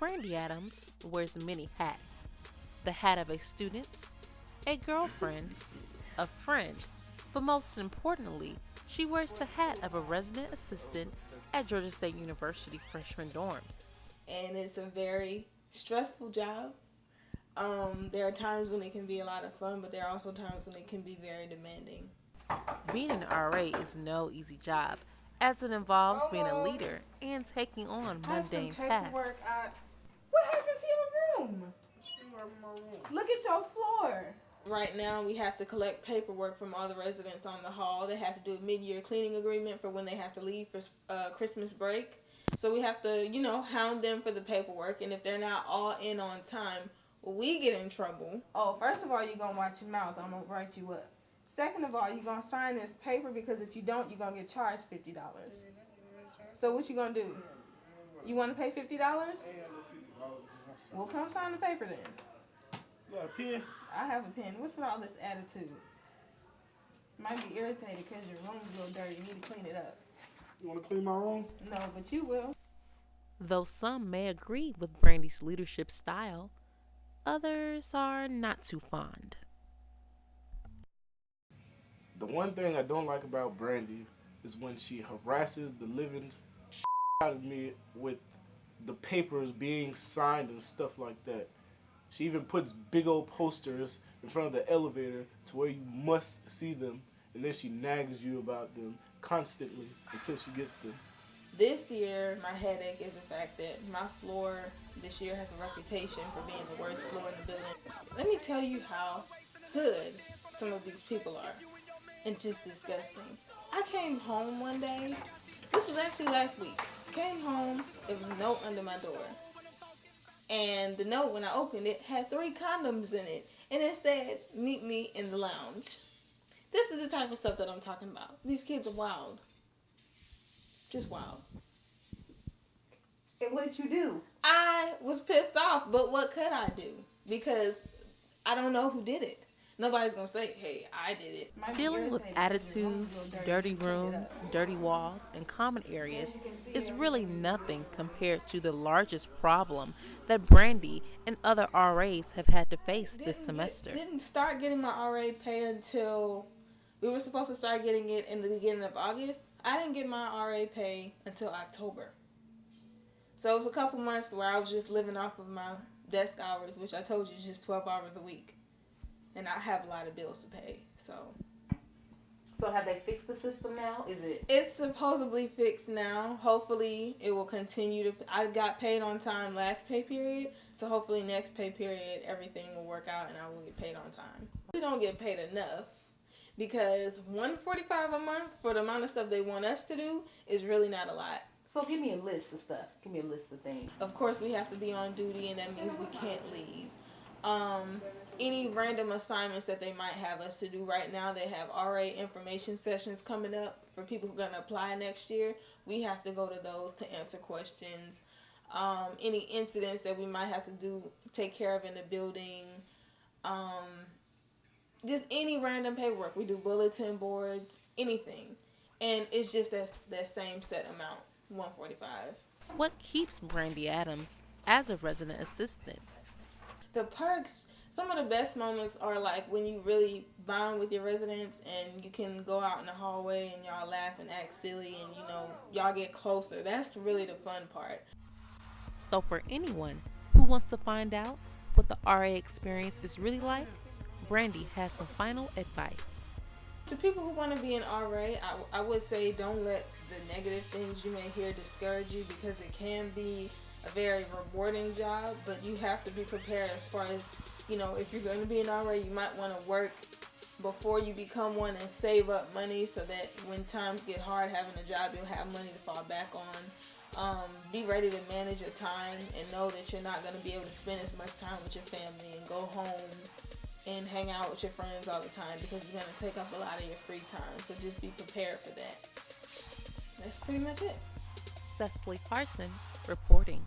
Brandy Adams wears many hats: the hat of a student, a girlfriend, a friend, but most importantly, she wears the hat of a resident assistant at Georgia State University freshman dorms. And it's a very stressful job. There are times when it can be a lot of fun, but there are also times when it can be very demanding. Being an RA is no easy job, as it involves being a leader and taking on I have some mundane tasks. paperwork. What happened to your room? Look at your floor. Right now, we have to collect paperwork from all the residents on the hall. They have to do a mid-year cleaning agreement for when they have to leave for Christmas break. So we have to, hound them for the paperwork. And if they're not all in on time, we get in trouble. Oh, first of all, you're going to watch your mouth. I'm going to write you up. Second of all, you're going to sign this paper because if you don't, you're going to get charged $50. So what you going to do? You want to pay $50? Well, come sign the paper then. You got a pen? I have a pen. What's with all this attitude? Might be irritated because your room's a little dirty. You need to clean it up. You want to clean my room? No, but you will. Though some may agree with Brandy's leadership style, others are not too fond. The one thing I don't like about Brandy is when she harasses the living out of me with the papers being signed and stuff like that. She even puts big old posters in front of the elevator to where you must see them, and then she nags you about them constantly until she gets them. This year, my headache is the fact that my floor this year has a reputation for being the worst floor in the building. Let me tell you how hood some of these people are. It's just disgusting. I came home one day. This was actually last week. Came home. There was a note under my door. And the note, when I opened it, had 3 condoms in it. And it said, "Meet me in the lounge." This is the type of stuff that I'm talking about. These kids are wild. Just wild. And what did you do? I was pissed off, but what could I do? Because I don't know who did it. Nobody's going to say, hey, I did it. Dealing with attitudes, dirty rooms, dirty walls, and common areas is really nothing compared to the largest problem that Brandy and other RAs have had to face this semester. Didn't start getting my RA pay until we were supposed to start getting it in the beginning of August. I didn't get my RA pay until October. So it was a couple months where I was just living off of my desk hours, which I told you is just 12 hours a week. And I have a lot of bills to pay, so. So have they fixed the system now? Is it? It's supposedly fixed now. Hopefully it will continue to. I got paid on time last pay period, so hopefully next pay period everything will work out and I will get paid on time. We don't get paid enough because $145 a month for the amount of stuff they want us to do is really not a lot. So give me a list of stuff. Give me a list of things. Of course we have to be on duty and that means we can't leave. Any random assignments that they might have us to do right now. They have RA information sessions coming up for people who are going to apply next year. We have to go to those to answer questions. Any incidents that we might have to take care of in the building. Just any random paperwork. We do bulletin boards, anything. And it's just that same set amount, $145. What keeps Brandy Adams as a resident assistant? The perks. Some of the best moments are like when you really bond with your residents and you can go out in the hallway and y'all laugh and act silly and y'all get closer. That's really the fun part. So for anyone who wants to find out what the RA experience is really like, Brandy has some final advice. To people who want to be an RA, I would say don't let the negative things you may hear discourage you because it can be a very rewarding job, but you have to be prepared as far as if you're going to be an RA, you might want to work before you become one and save up money so that when times get hard having a job, you'll have money to fall back on. Be ready to manage your time and know that you're not going to be able to spend as much time with your family and go home and hang out with your friends all the time because it's going to take up a lot of your free time. So just be prepared for that. That's pretty much it. Cecily Carson reporting.